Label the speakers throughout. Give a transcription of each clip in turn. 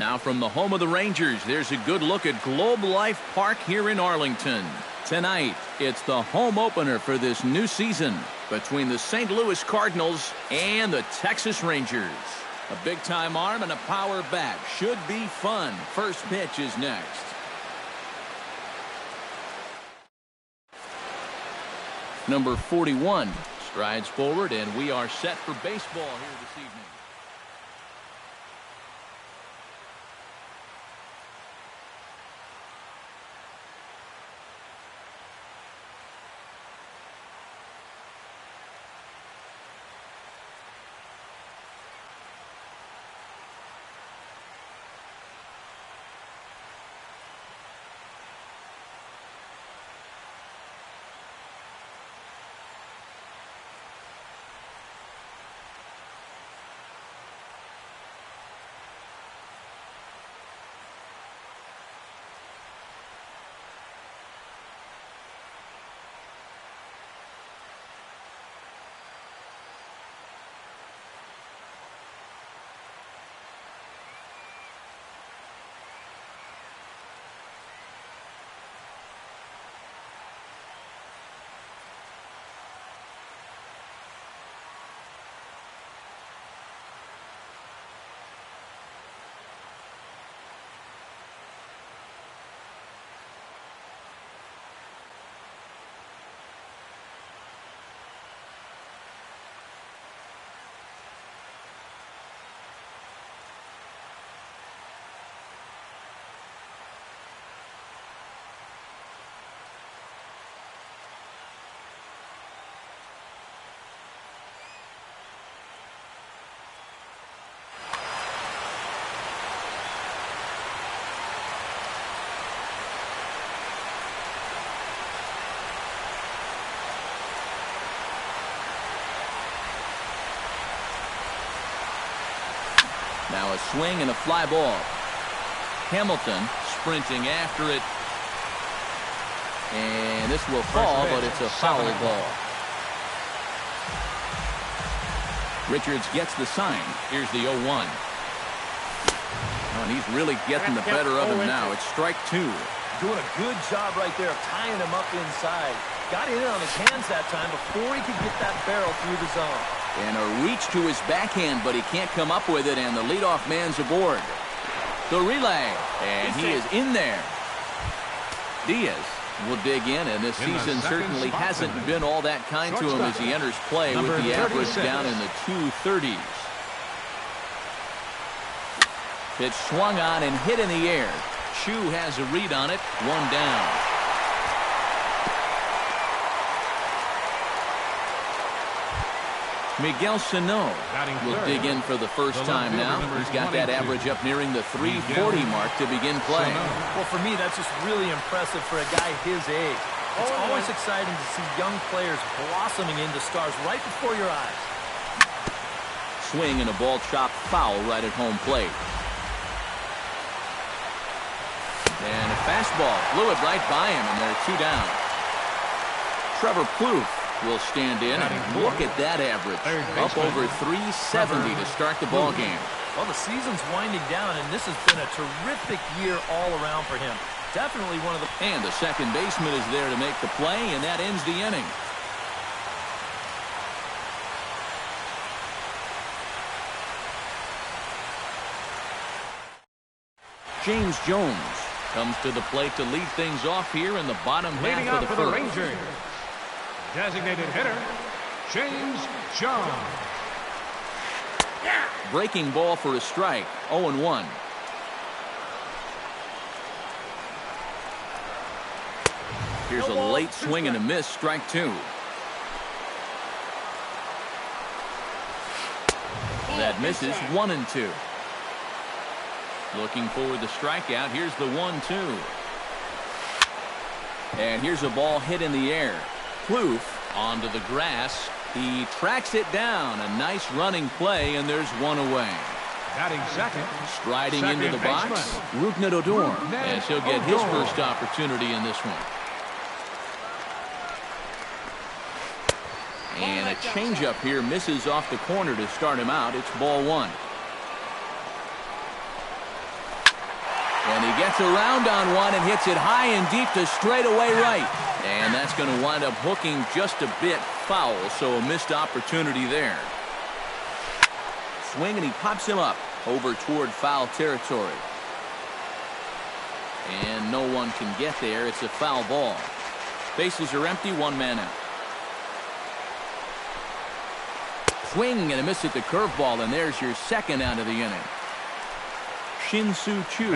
Speaker 1: Now from the home of the Rangers, there's a good look at Globe Life Park here in Arlington. Tonight, it's the home opener for this new season between the St. Louis Cardinals and the Texas Rangers. A big-time arm and a power bat. Should be fun. First pitch is next. Number 41 strides forward, and we are set for baseball here this evening. Now a swing and a fly ball. Hamilton sprinting after it. And this will fall, but it's a foul ball. Richards gets the sign. Here's the 0-1. Oh, and he's really getting the better of him now. It's strike two.
Speaker 2: Doing a good job right there of tying him up inside. Got in on his hands that time before he could get that barrel through the zone.
Speaker 1: And a reach to his backhand, but he can't come up with it, and the leadoff man's aboard. The relay, and he is in there. Diaz will dig in, and this season certainly hasn't been all that kind to him as he enters play with the average down in the 230s. Pitch swung on and hit in the air. Chu has a read on it, one down. Miguel Sano will dig in for the first time now. He's got that average up nearing the 340 mark to begin play.
Speaker 2: Well, for me, that's just really impressive for a guy his age. It's always exciting to see young players blossoming into stars right before your eyes.
Speaker 1: Swing and a ball chopped foul right at home plate. And a fastball blew it right by him, and they're two down. Trevor Plouffe will stand in, and look at that average. Up over 370 to start the ball game.
Speaker 2: Well, the season's winding down, and this has been a terrific year all around for him. Definitely one of the...
Speaker 1: And the second baseman is there to make the play, and that ends the inning. James Jones comes to the plate to lead things off here in the bottom half of the first.
Speaker 3: The Rangers, designated hitter, James Jones.
Speaker 1: Breaking ball for a strike, 0-1. Here's a late swing and a miss, strike two. That misses, 1-2. Looking for the strikeout. Here's the 1-2. And here's a ball hit in the air. Plouffe onto the grass. He tracks it down. A nice running play, and there's one away.
Speaker 3: Batting second.
Speaker 1: Striding into the box, Rougned Odor, as he'll get his first opportunity in this one. And a changeup here misses off the corner to start him out. It's ball one. And he gets around on one and hits it high and deep to straightaway right. And that's going to wind up hooking just a bit foul, so a missed opportunity there. Swing, and he pops him up over toward foul territory. And no one can get there. It's a foul ball. Bases are empty, one man out. Swing and a miss at the curveball, and there's your second out of the inning. Shin-Soo Choo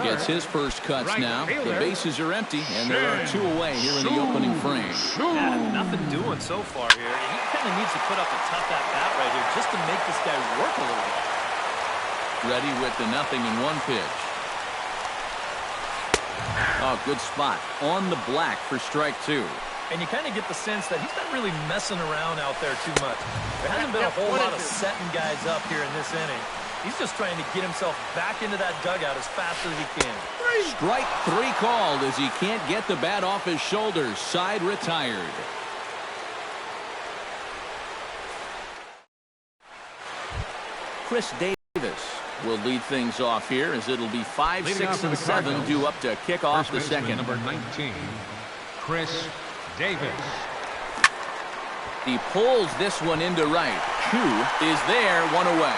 Speaker 1: gets his first cuts now. The bases are empty, and there are two away here in the opening frame.
Speaker 2: Yeah, nothing doing so far here. He kind of needs to put up a tough at-bat right here just to make this guy work a little bit.
Speaker 1: Ready with the 0-1 pitch. Oh, good spot. On the black for strike two.
Speaker 2: And you kind of get the sense that he's not really messing around out there too much. There hasn't been a whole lot of setting guys up here in this inning. He's just trying to get himself back into that dugout as fast as he can.
Speaker 1: Strike three called as he can't get the bat off his shoulders. Side retired. Chris Davis will lead things off here as it'll be 5, 6, and 7 due up to kick off the second.
Speaker 3: Number 19, Chris Davis.
Speaker 1: He pulls this one into right. Choo is there, one away.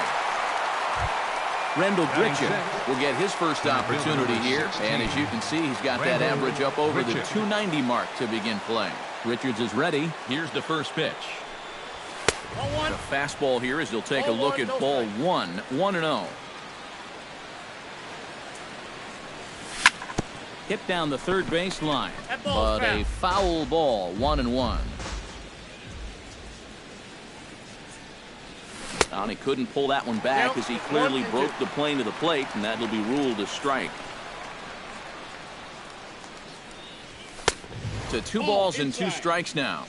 Speaker 1: Rendell Grichuk will get his first opportunity here, and as you can see, he's got that average up over the 290 mark to begin play. Richards is ready. Here's the first pitch. The fastball here as he'll take a look at ball one, 1-0. Hit down the third base line, but a foul ball, 1-1. And he couldn't pull that one back as he clearly broke the plane to the plate, and that'll be ruled a strike. To 2 balls and 2 strikes now.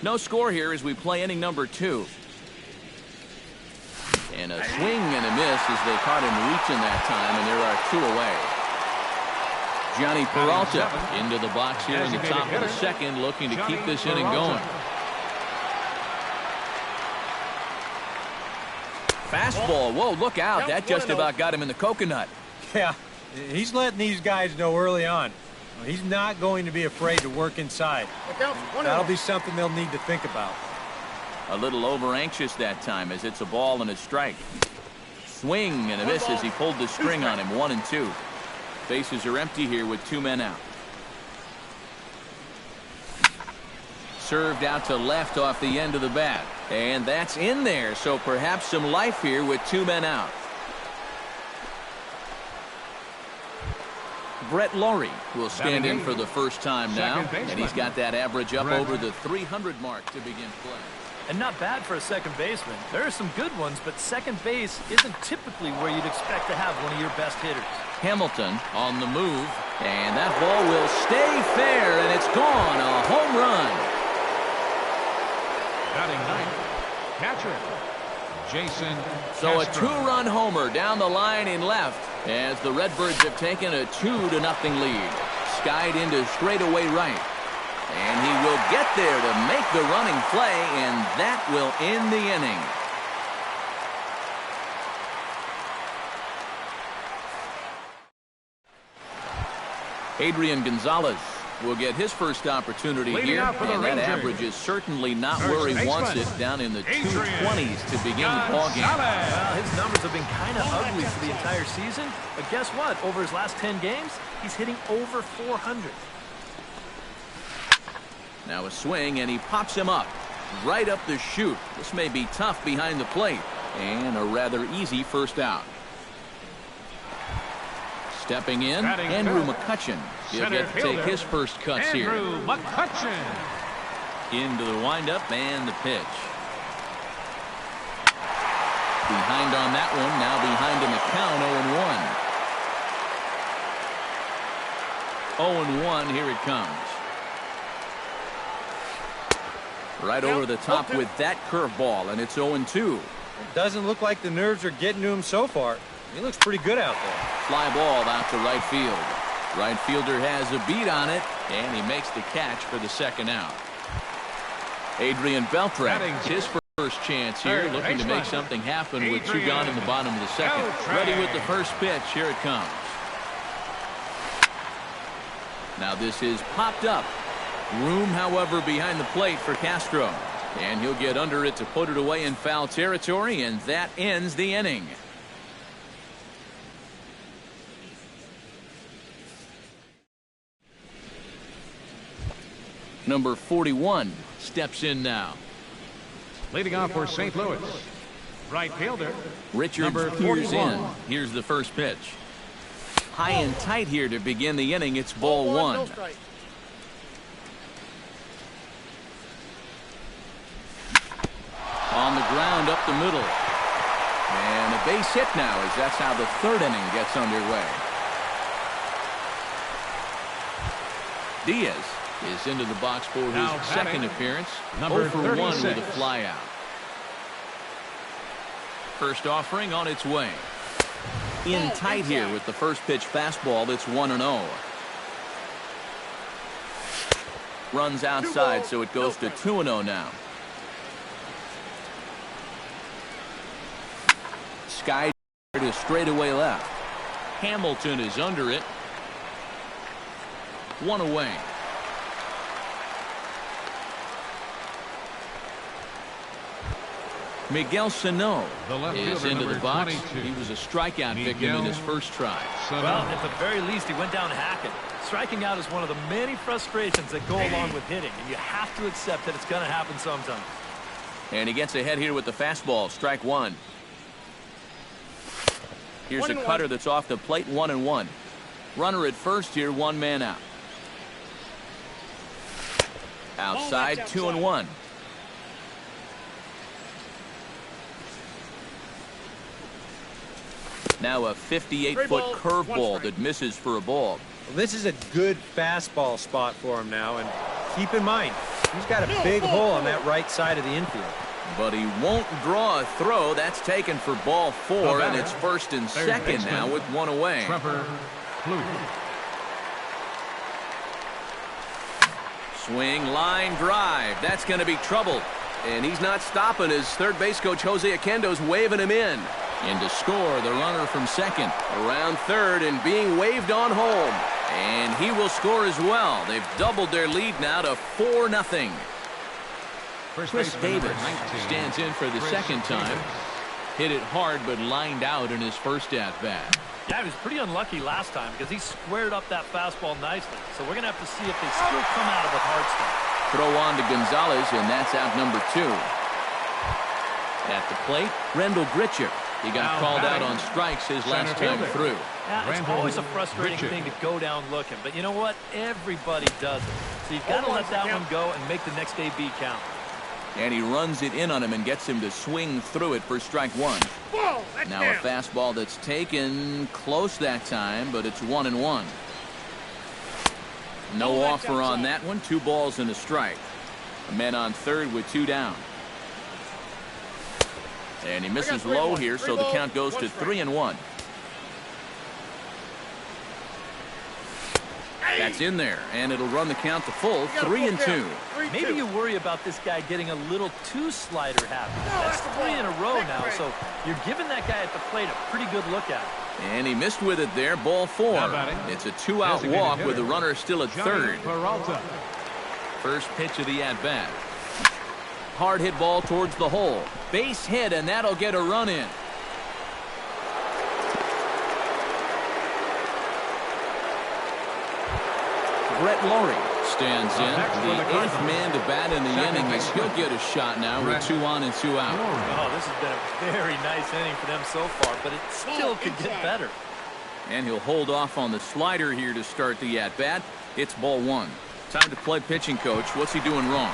Speaker 1: No score here as we play inning number 2. And a swing and a miss as they caught him reaching that time, and there are 2 away. Johnny Peralta into the box here in the top of the second, looking to keep this inning going. Fastball. Whoa, look out. That just about got him in the coconut.
Speaker 4: Yeah, he's letting these guys know early on. He's not going to be afraid to work inside. That'll be something they'll need to think about.
Speaker 1: A little over anxious that time as it's a ball and a strike. Swing and a miss as he pulled the string on him, 1-2. Bases are empty here with 2 men out. Served out to left off the end of the bat. And that's in there, so perhaps some life here with 2 men out. Brett Lawrie will stand in for the first time now, and he's got that average up over the 300 mark to begin play.
Speaker 2: And not bad for a second baseman. There are some good ones, but second base isn't typically where you'd expect to have one of your best hitters. Hamilton on the move, and that ball will stay fair, and it's gone. A home run.
Speaker 3: Batting ninth, catcher, Jason
Speaker 1: So a
Speaker 3: Castro.
Speaker 1: 2-run homer down the line in left as the Redbirds have taken a 2-0 lead. Skied into straightaway right. And he will get there to make the running play, and that will end the inning. Adrian Gonzalez will get his first opportunity
Speaker 3: Leading
Speaker 1: here,
Speaker 3: out for the
Speaker 1: and that
Speaker 3: Rangers,
Speaker 1: average is certainly not
Speaker 3: first
Speaker 1: where he
Speaker 3: baseman,
Speaker 1: wants it, down in the 220s to begin the ballgame.
Speaker 2: Well, his numbers have been kind of ugly for the entire season, but guess what? Over his last 10 games, he's hitting over 400.
Speaker 1: Now a swing, and he pops him up right up the chute. This may be tough behind the plate, and a rather easy first out. Stepping in, Andrew McCutchen. He'll get to take his first cuts here.
Speaker 3: Andrew McCutchen.
Speaker 1: Into the windup and the pitch. Behind on that one, now behind in the count, 0-1. 0-1, here it comes. Right over the top with that curveball, and it's 0-2.
Speaker 4: It doesn't look like the nerves are getting to him so far. He looks pretty good out there.
Speaker 1: Fly ball out to right field. Right fielder has a beat on it, and he makes the catch for the second out. Adrian Beltre, his first chance here, looking to make something happen with 2 gone in the bottom of the second. Ready with the first pitch. Here it comes. Now this is popped up. Room, however, behind the plate for Castro. And he'll get under it to put it away in foul territory, and that ends the inning. Number 41 steps in now.
Speaker 3: Leading off for St. Louis, right fielder,
Speaker 1: Richards peers in. Here's the first pitch. High and tight here to begin the inning. It's ball one. On the ground up the middle. And a base hit now, as that's how the third inning gets underway. Diaz is into the box for his second appearance.
Speaker 3: Number
Speaker 1: 0 for 1 with a
Speaker 3: 36.
Speaker 1: flyout. First offering on its way. In tight here with the first pitch fastball. That's 1-0. Runs outside, so it goes to 2-0 now. Sky to straightaway left. Hamilton is under it. One away. Miguel Sano
Speaker 3: The left
Speaker 1: is
Speaker 3: fielder,
Speaker 1: into the
Speaker 3: number
Speaker 1: box.
Speaker 3: 22.
Speaker 1: He was a strikeout victim in his first try.
Speaker 2: Well, at the very least, he went down hacking. Striking out is one of the many frustrations that go along with hitting, and you have to accept that it's going to happen sometimes.
Speaker 1: And he gets ahead here with the fastball. Strike one. Here's a cutter that's off the plate. 1-1. Runner at first here. One man out. Outside. 2-1. Now a 58-foot curveball that misses for a ball.
Speaker 4: Well, this is a good fastball spot for him now, and keep in mind, he's got a big hole on that right side of the infield.
Speaker 1: But he won't draw a throw. That's taken for ball 4, and it's first and second now with one away.
Speaker 3: Trevor Plouffe.
Speaker 1: Swing, line, drive. That's going to be trouble. And he's not stopping as third base coach Jose Oquendo's waving him in. In to score, the runner from second. Around third and being waved on home. And he will score as well. They've doubled their lead now to 4-0. Chris Davis stands in for the second time. Hit it hard but lined out in his first at-bat.
Speaker 2: Yeah, he was pretty unlucky last time because he squared up that fastball nicely. So we're going to have to see if they still come out of it hard stuff.
Speaker 1: Throw on to Gonzalez, and that's out number 2. At the plate, Rendell Gritcher. He got called out on strikes his last time through.
Speaker 2: Yeah, it's always a frustrating thing to go down looking. But you know what? Everybody does it. So you've got to let that one go and make the next AB count.
Speaker 1: And he runs it in on him and gets him to swing through it for strike one. Now a fastball that's taken close that time, but it's 1-1. No offer on that one. 2 balls and a strike. A man on third with 2 down. And he misses low here, so the count goes to 3-1. That's in there, and it'll run the count to full. 3-2.
Speaker 2: Maybe you worry about this guy getting a little too slider happy. That's 3 in a row now, so you're giving that guy at the plate a pretty good look at it.
Speaker 1: And he missed with it there. Ball 4. It's a 2-out walk with the runner still at third. First pitch of the at-bat. Hard hit ball towards the hole. Base hit, and that'll get a run in. Brett Laurie stands in. The 8th man to bat in the inning, and he'll get a shot now with 2 on and 2 out.
Speaker 2: Oh, this has been a very nice inning for them so far, but it still could get better.
Speaker 1: And he'll hold off on the slider here to start the at-bat. It's ball 1. Time to play pitching coach. What's he doing wrong?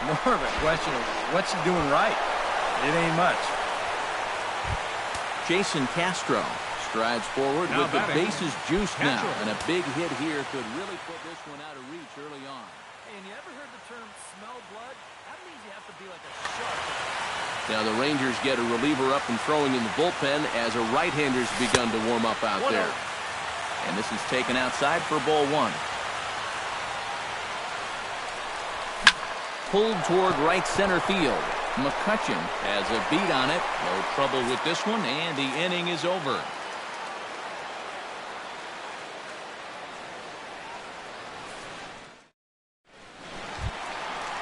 Speaker 4: More of a question of what's he doing right. It ain't much.
Speaker 1: Jason Castro strides forward with the bases juiced now, and a big hit here could really put this one out of reach early on.
Speaker 2: Hey, and you ever heard the term smell blood? That means you have to be like a shark.
Speaker 1: Now the Rangers get a reliever up and throwing in the bullpen as a right-hander's begun to warm up out there. And this is taken outside for ball 1. Pulled toward right center field. McCutchen has a beat on it. No trouble with this one, and the inning is over.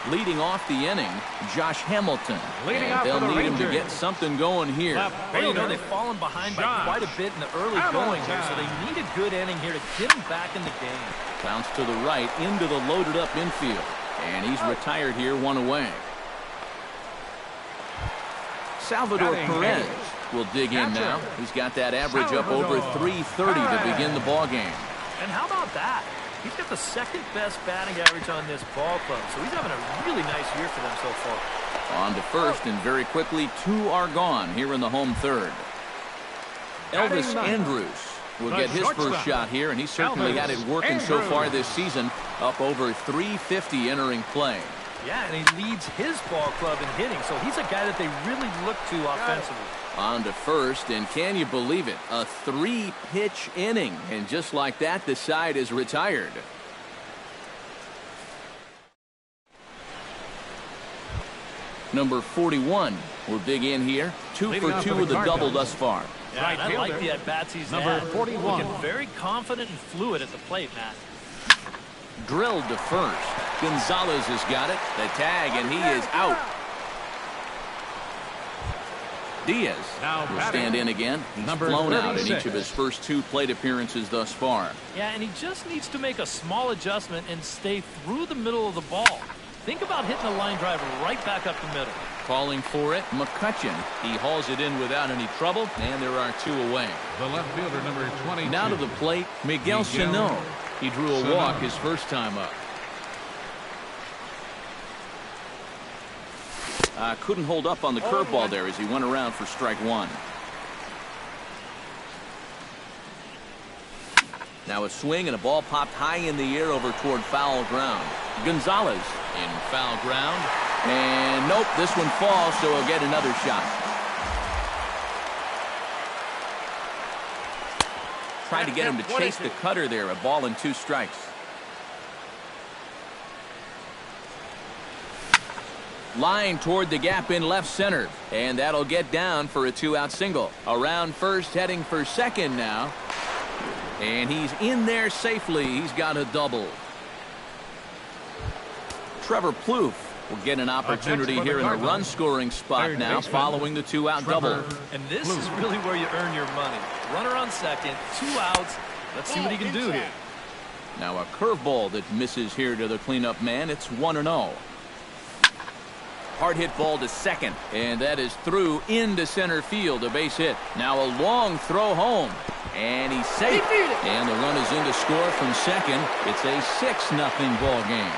Speaker 1: Leading off the inning, Josh Hamilton.
Speaker 3: Leading
Speaker 1: and
Speaker 3: off
Speaker 1: they'll
Speaker 3: for the
Speaker 1: need him to
Speaker 3: Rangers.
Speaker 1: get something going here.
Speaker 2: Well, you know, they've fallen behind by quite a bit in the early going here, so they need a good inning here to get them back in the game.
Speaker 1: Bounce to the right into the loaded up infield. And he's retired here, one away. Salvador Perez will dig in now. He's got that average up over 330 to begin the ball game.
Speaker 2: And how about that? He's got the second best batting average on this ball club, so he's having a really nice year for them so far.
Speaker 1: On to first, and very quickly, 2 are gone here in the home third. Elvis Andrus will get his first shot here, and he's certainly had it working so far this season, up over 350 entering play.
Speaker 2: Yeah, and he leads his ball club in hitting, so he's a guy that they really look to offensively.
Speaker 1: On to first, and can you believe it? A 3-pitch inning, and just like that, the side is retired. Number 41 will dig in here. 2 for 2 with a double thus far.
Speaker 2: Yeah, and I like the at-bats he's had.
Speaker 3: 41.
Speaker 2: Looking very confident and fluid at the plate, Matt.
Speaker 1: Drilled to first. Gonzalez has got it. The tag, and he is out. Diaz will stand in again. He's flown out in each of his first 2 plate appearances thus far.
Speaker 2: Yeah, and he just needs to make a small adjustment and stay through the middle of the ball. Think about hitting a line drive right back up the middle.
Speaker 1: Calling for it, McCutchen. He hauls it in without any trouble, and there are 2 away.
Speaker 3: The left fielder, number 22.
Speaker 1: Now to the plate, Miguel Sano. He drew a walk his first time up. Couldn't hold up on the curveball there as he went around for strike 1. Now a swing and a ball popped high in the air over toward foul ground. Gonzalez in foul ground. And nope, this one falls, so he'll get another shot. Tried to get him to chase the cutter there. A ball and 2 strikes. Line toward the gap in left center. And that'll get down for a 2-out single. Around first, heading for second now. And he's in there safely. He's got a double. Trevor Plouffe will get an opportunity here in a run-scoring spot now following the 2-out double.
Speaker 2: And this is really where you earn your money. Runner on second, 2 outs. Let's see what he can do here.
Speaker 1: Now a curveball that misses here to the cleanup man. It's 1-0. Hard hit ball to second, and that is through into center field, a base hit. Now a long throw home, and he's safe. And the run is in to score from second. It's a 6-0 ball game.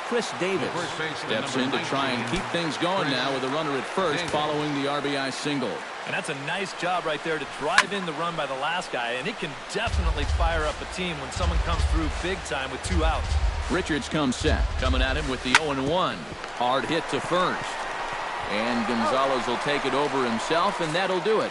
Speaker 1: Chris Davis steps in to try and keep things going now with a runner at first following the RBI single.
Speaker 2: And that's a nice job right there to drive in the run by the last guy, and it can definitely fire up a team when someone comes through big time with 2 outs.
Speaker 1: Richards comes set, coming at him with the 0-1. Hard hit to first. And Gonzalez will take it over himself, and that'll do it.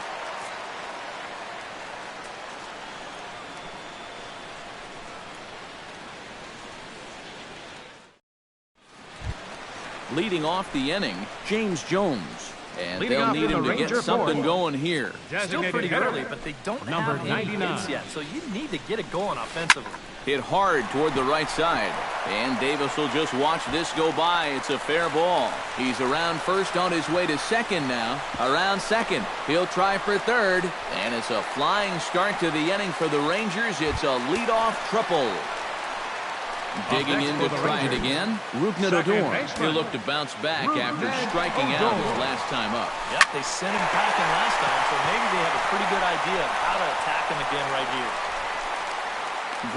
Speaker 1: Leading off the inning, James Jones. And they'll need him to get something going here.
Speaker 2: Still pretty early, but they don't have any hits yet, so you need to get it going offensively.
Speaker 1: Hit hard toward the right side. And Davis will just watch this go by. It's a fair ball. He's around first on his way to second now. Around second. He'll try for third. And it's a flying start to the inning for the Rangers. It's a leadoff triple. Digging in to try it again, Rougned Odor. He'll look to bounce back after striking out his last time up.
Speaker 2: Yep, they sent him packing last time, so maybe they have a pretty good idea of how to attack him again right here.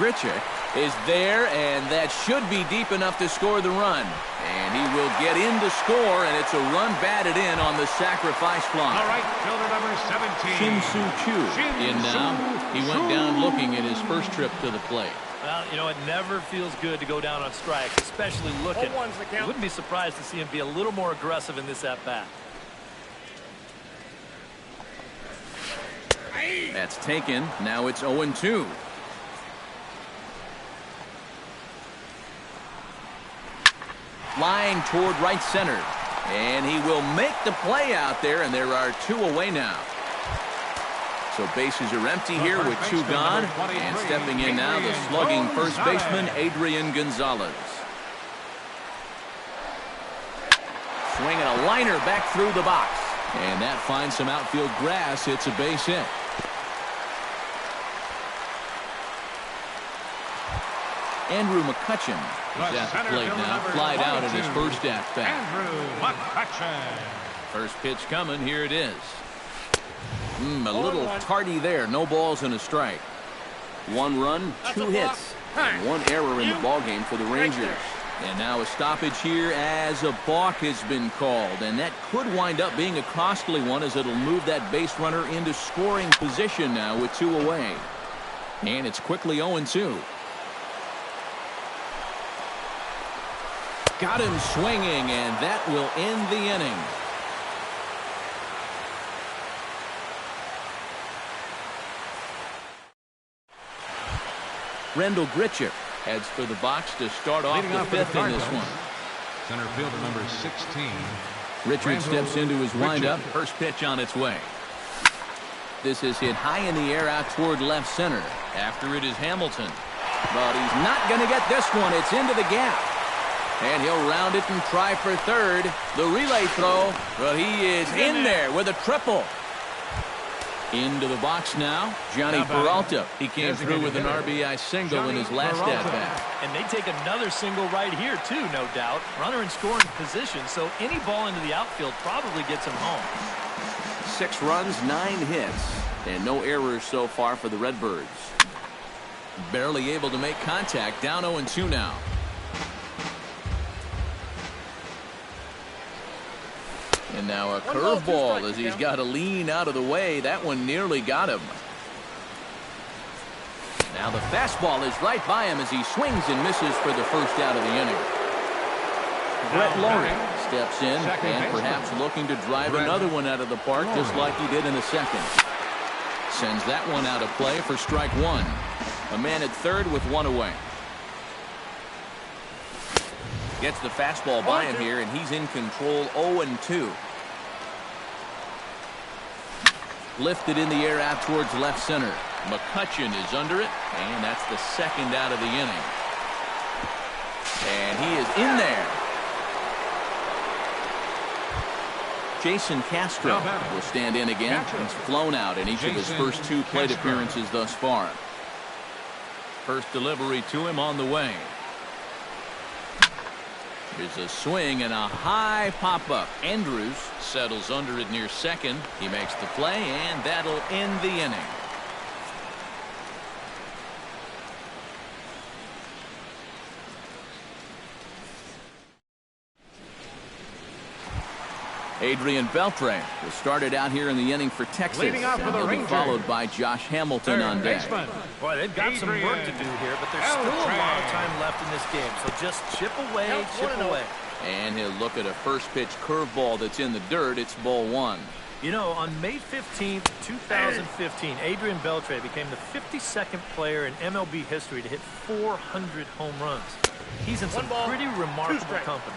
Speaker 1: Grichuk is there, and that should be deep enough to score the run. And he will get in to score, and it's a run batted in on the sacrifice fly.
Speaker 3: All right, fielder number 17.
Speaker 1: Shin-Soo Choo in now. He went down looking at his first trip to the plate.
Speaker 2: Well, you know, it never feels good to go down on strikes, especially looking. I wouldn't be surprised to see him be a little more aggressive in this at-bat.
Speaker 1: That's taken. Now it's 0-2. Line toward right center. And he will make the play out there, and there are 2 away now. So bases are empty here with 2 gone. And stepping in now, the slugging first baseman, Adrian Gonzalez. Swinging a liner back through the box. And that finds some outfield grass. It's a base hit. Andrew McCutchen is at the plate now. Flied out at his first at-bat.
Speaker 3: Andrew McCutchen.
Speaker 1: First pitch coming. Here it is. A little tardy there. No balls and a strike. 1 run, 2 hits, and 1 error in the ballgame for the Rangers. And now a stoppage here as a balk has been called. And that could wind up being a costly one, as it'll move that base runner into scoring position now with 2 away. And it's quickly 0-2. Got him swinging, and that will end the inning. Rendell Grichuk heads for the box to start off the 5th in this one.
Speaker 3: Center fielder number 16.
Speaker 1: Richard steps into his windup. First pitch on its way. This is hit high in the air out toward left center. After it is Hamilton. But he's not going to get this one. It's into the gap. And he'll round it and try for third. The relay throw. But he is in there with a triple. Into the box now, Johnny Peralta. He came through with an RBI single in his last at-bat.
Speaker 2: And they take another single right here, too, no doubt. Runner in scoring position, so any ball into the outfield probably gets him home.
Speaker 1: 6 runs, 9 hits, and no errors so far for the Redbirds. Barely able to make contact, down 0-2 now. And now a curveball as he's got to lean out of the way. That one nearly got him. Now the fastball is right by him as he swings and misses for the first out of the inning. Brett Loring steps in and perhaps looking to drive another one out of the park just like he did in the second. Sends that one out of play for strike 1. A man at third with 1 away. Gets the fastball by him here, and he's in control. 0-2. Lifted in the air out towards left center. McCutchen is under it, and that's the 2nd out of the inning. And he is in there. Jason Castro will stand in again. He's flown out in each of his first 2 plate appearances thus far. First delivery to him on the way. Here's a swing and a high pop-up. Andrews settles under it near second. He makes the play, and that'll end the inning. Adrian Beltre was started out here in the inning for Texas.
Speaker 3: Leading off for the
Speaker 1: He'll be
Speaker 3: Rangers,
Speaker 1: followed by Josh Hamilton on deck.
Speaker 2: Boy, they've got some work to do here, but there's still a lot of time left in this game. So just chip away, chip away.
Speaker 1: And he'll look at a first pitch curveball that's in the dirt. It's ball 1.
Speaker 2: You know, on May 15th, 2015, Adrian Beltre became the 52nd player in MLB history to hit 400 home runs. He's in some pretty remarkable company.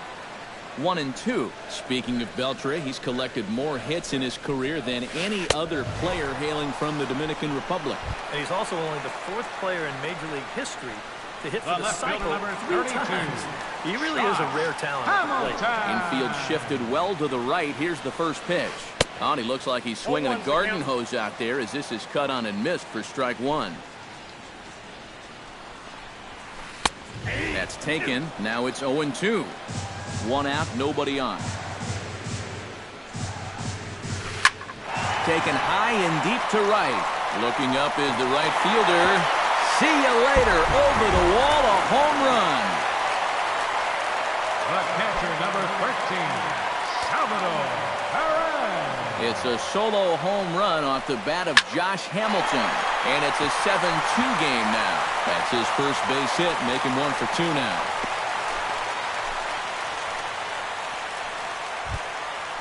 Speaker 1: 1-2. Speaking of Beltre, he's collected more hits in his career than any other player hailing from the Dominican Republic.
Speaker 2: And he's also only the 4th player in Major League history to hit for the cycle 3 times. He really is a rare talent.
Speaker 1: Infield shifted well to the right. Here's the first pitch. Oh, and he looks like he's swinging a garden hose out there as this is cut on and missed for strike 1. That's taken. Now it's 0-2. 1 out, nobody on. Taken high and deep to right. Looking up is the right fielder. See you later. Over the wall, a home run.
Speaker 3: The catcher, number 13, Salvador Perez.
Speaker 1: It's a solo home run off the bat of Josh Hamilton. And it's a 7-2 game now. That's his first base hit, making 1 for 2 now.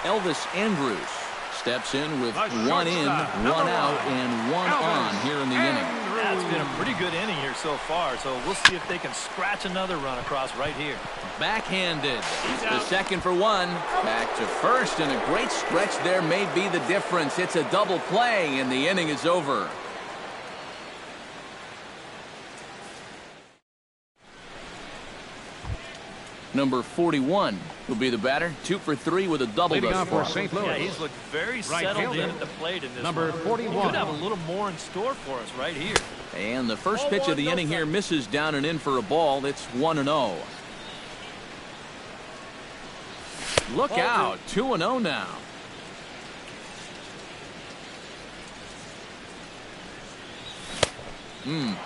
Speaker 1: Elvis Andrews steps in with 1 in, 1 out, and 1 on here in the inning.
Speaker 2: That's been a pretty good inning here so far, so we'll see if they can scratch another run across right here.
Speaker 1: Backhanded. The 2nd for 1. Back to first, and a great stretch there may be the difference. It's a double play, and the inning is over. Number 41 will be the batter. 2 for 3 with a double
Speaker 3: Leading
Speaker 1: thus
Speaker 3: off for
Speaker 1: far.
Speaker 3: St. Louis.
Speaker 2: Yeah, he's looked very settled in at the plate in this
Speaker 3: Number
Speaker 2: one.
Speaker 3: 41.
Speaker 2: He could have a little more in store for us right here.
Speaker 1: And the first pitch of the inning here misses down and in for a ball. It's 1-0. Look out. 2-0 now.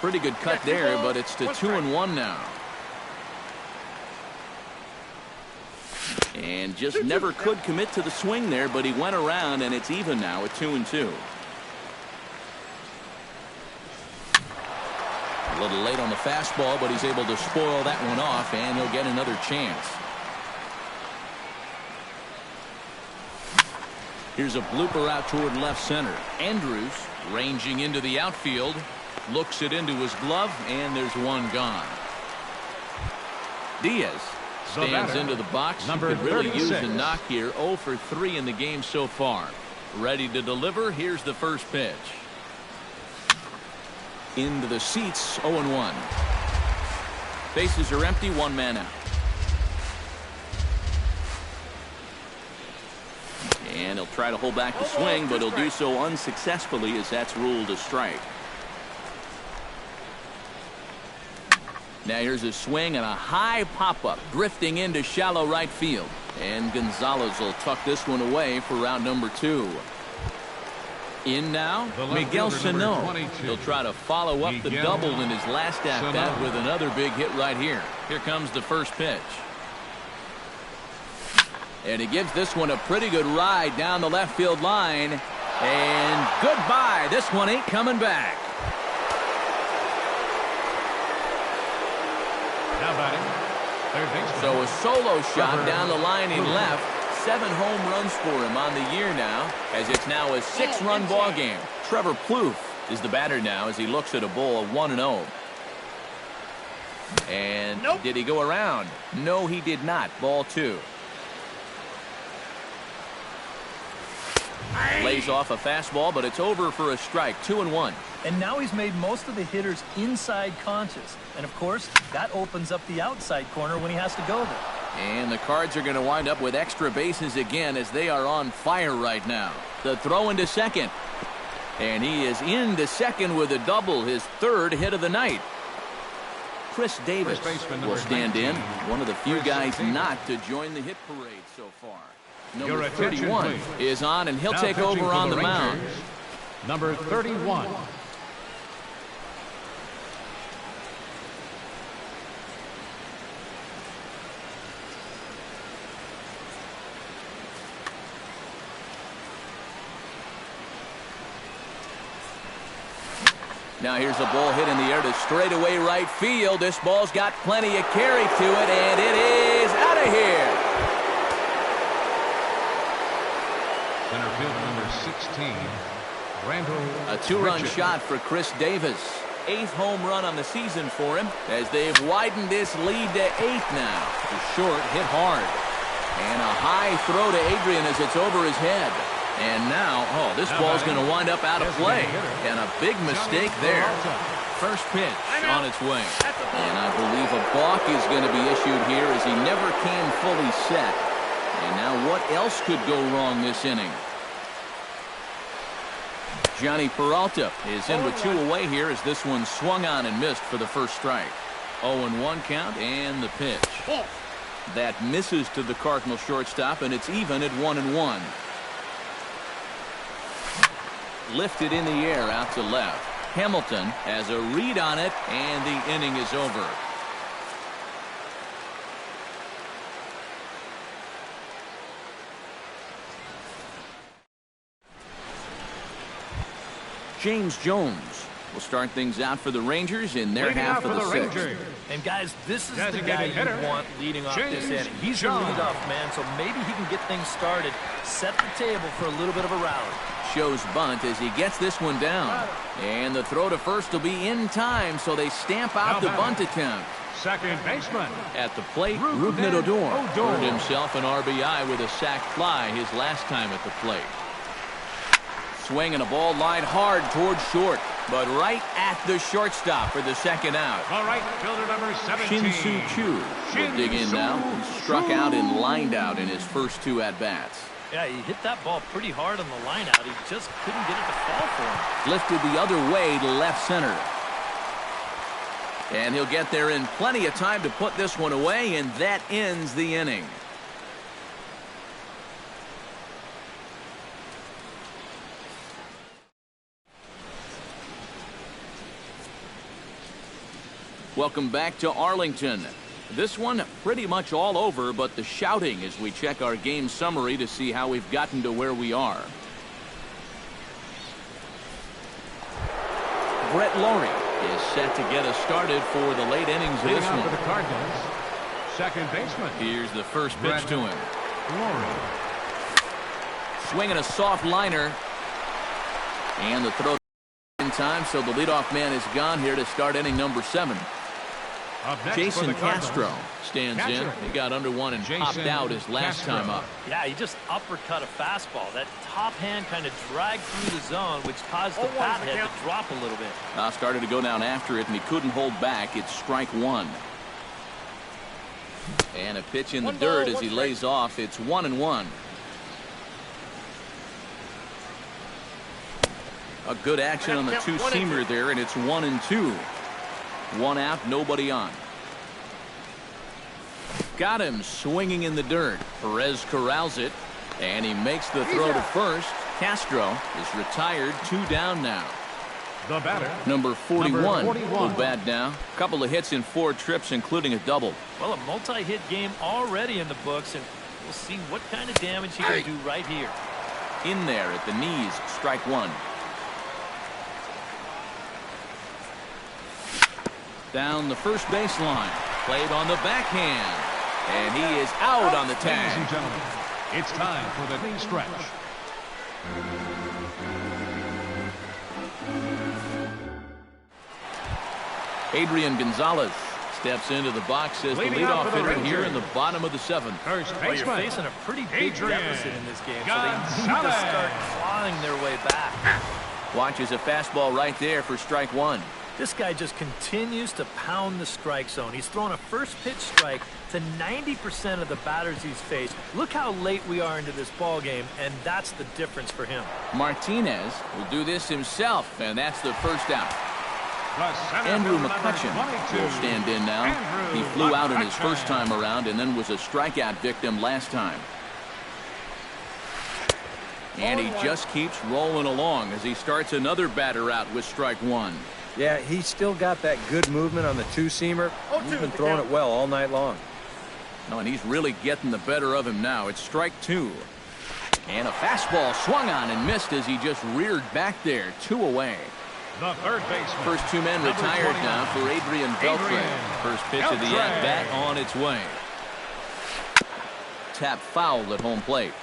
Speaker 1: Pretty good cut there, but it's to 2-1 now. And just never could commit to the swing there, but he went around, and it's even now at 2-2. A little late on the fastball, but he's able to spoil that one off, and he'll get another chance. Here's a blooper out toward left center. Andrews ranging into the outfield. Looks it into his glove, and there's one gone. Diaz stands into the box. He could really use a knock here. 0 for 3 in the game so far. Ready to deliver. Here's the first pitch. Into the seats. 0-1. Bases are empty. One man out. And he'll try to hold back the swing, but he'll do so unsuccessfully as that's ruled a strike. Now here's a swing and a high pop-up drifting into shallow right field. And Gonzalez will tuck this one away for round number 2. In now, Miguel Sano. He'll try to follow up the double in his last at-bat with another big hit right here. Here comes the first pitch. And he gives this one a pretty good ride down the left field line. And goodbye. This one ain't coming back.
Speaker 3: Now batting, third baseman.
Speaker 1: So a solo shot down the line in left. 7 home runs for him on the year now, as it's now a 6-run ball game. Trevor Plouffe is the batter now as he looks at a ball of 1-0. And did he go around? No, he did not. Ball 2. Lays off a fastball, but it's over for a strike. 2-1.
Speaker 2: And now he's made most of the hitters inside conscious. And, of course, that opens up the outside corner when he has to go there.
Speaker 1: And the Cards are going to wind up with extra bases again as they are on fire right now. The throw into second. And he is into second with a double, his 3rd hit of the night. Chris Davis will stand in. One of the few guys not to join the hit parade so far. Number 31 is on, and he'll take over on the mound.
Speaker 3: Number 31.
Speaker 1: Now here's a ball hit in the air to straightaway right field. This ball's got plenty of carry to it, and it is out of here.
Speaker 3: Center field number 16, Randall.
Speaker 1: A 2-run shot for Chris Davis. 8th home run on the season for him as they've widened this lead to 8 now. The short hit hard. And a high throw to Adrian as it's over his head. And now, this ball's going to wind up out of play. And a big mistake there. First pitch on its way. And I believe a balk is going to be issued here as he never can fully set. And now what else could go wrong this inning? Johnny Peralta is in with 2 away here as this one swung on and missed for the first strike. 0-1 count and the pitch. That misses to the Cardinal shortstop, and it's even at 1-1. Lifted in the air out to left. Hamilton has a read on it, and the inning is over. James Jones will start things out for the Rangers in their half of the 6th.
Speaker 2: And guys, this is the guy you want leading off this inning. He's a leadoff man, so maybe he can get things started, set the table for a little bit of a rally.
Speaker 1: Shows bunt as he gets this one down. And the throw to first will be in time, so they stamp out the bunt attempt.
Speaker 3: Second baseman.
Speaker 1: At the plate, Rougned Odor earned himself an RBI with a sac fly his last time at the plate. Swing and a ball lined hard toward short. But right at the shortstop for the second out.
Speaker 3: All right, fielder number 17.
Speaker 1: Shin-Soo Choo will dig in now. He struck out and lined out in his first 2 at-bats.
Speaker 2: Yeah, he hit that ball pretty hard on the line out. He just couldn't get it to fall for him.
Speaker 1: Lifted the other way to left center. And he'll get there in plenty of time to put this one away, and that ends the inning. Welcome back to Arlington. This one pretty much all over, but the shouting as we check our game summary to see how we've gotten to where we are. Brett Lawrie is set to get us started for the late innings of this one.
Speaker 3: For the Cardinals, second baseman.
Speaker 1: Here's the first pitch to him.
Speaker 3: Lawrie.
Speaker 1: Swinging a soft liner. And the throw in time, so the leadoff man is gone here to start inning number 7. Jason Castro stands in. He got under one and popped out his last time up.
Speaker 2: Yeah, he just uppercut a fastball. That top hand kind of dragged through the zone, which caused the bat head to drop a little bit.
Speaker 1: Started to go down after it, and he couldn't hold back. It's strike 1. And a pitch in the dirt as he lays off. It's 1-1. A good action on the two-seamer there, and it's 1-2. 1 out, nobody on. Got him swinging in the dirt. Perez corrals it, and he makes the throw to first. Castro is retired, 2 down now.
Speaker 3: The batter,
Speaker 1: number 41 will bat now. A couple of hits in 4 trips, including a double.
Speaker 2: Well, a multi-hit game already in the books, and we'll see what kind of damage he can do right here.
Speaker 1: In there at the knees, strike 1. Down the first baseline. Played on the backhand. And he is out on the tag.
Speaker 3: Ladies and gentlemen, it's time for the clean stretch.
Speaker 1: Adrian Gonzalez steps into the box as the leadoff hitter here in the bottom of the 7th.
Speaker 2: First baseman. Well, you're facing a pretty big deficit in this game, so they need to start clawing their way back.
Speaker 1: Watches a fastball right there for strike 1.
Speaker 2: This guy just continues to pound the strike zone. He's thrown a first pitch strike to 90% of the batters he's faced. Look how late we are into this ball game, and that's the difference for him.
Speaker 1: Martinez will do this himself, and that's the first out. Andrew McCutchen will stand in now. He flew out in his first time around and then was a strikeout victim last time. And he just keeps rolling along as he starts another batter out with strike 1.
Speaker 4: Yeah, he's still got that good movement on the two-seamer. He's been throwing it well all night long.
Speaker 1: No, and he's really getting the better of him now. It's strike 2. And a fastball swung on and missed as he just reared back there. 2 away.
Speaker 3: The third baseman.
Speaker 1: First 2 men retired now for Adrian Beltre. First pitch of the at-bat on its way. Tap foul at home plate.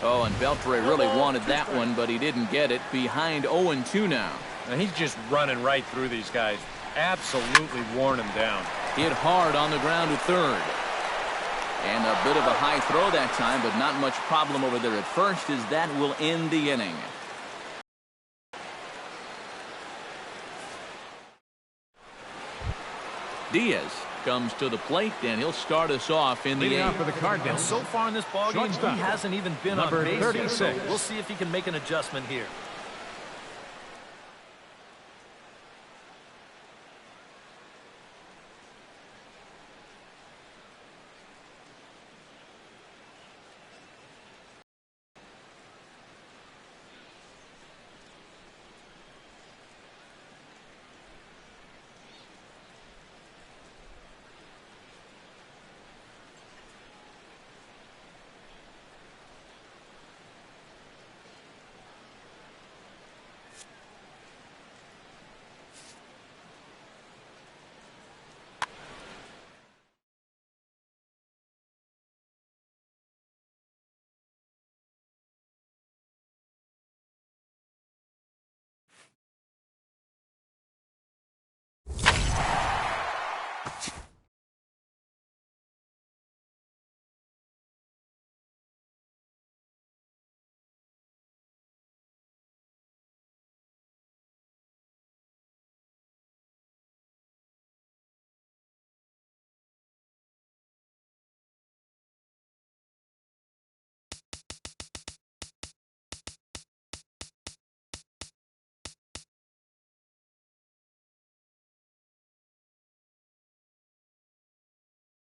Speaker 1: Oh, and Beltre really wanted that one, but he didn't get it. Behind 0-2 now.
Speaker 4: And he's just running right through these guys. Absolutely worn them down.
Speaker 1: Hit hard on the ground to third. And a bit of a high throw that time, but not much problem over there at first, as that will end the inning. Diaz comes to the plate, and he'll start us off in the 8th.
Speaker 3: For the Cardinals.
Speaker 2: So far in this ballgame, he hasn't even been on base.
Speaker 3: 36.
Speaker 2: So we'll see if he can make an adjustment here.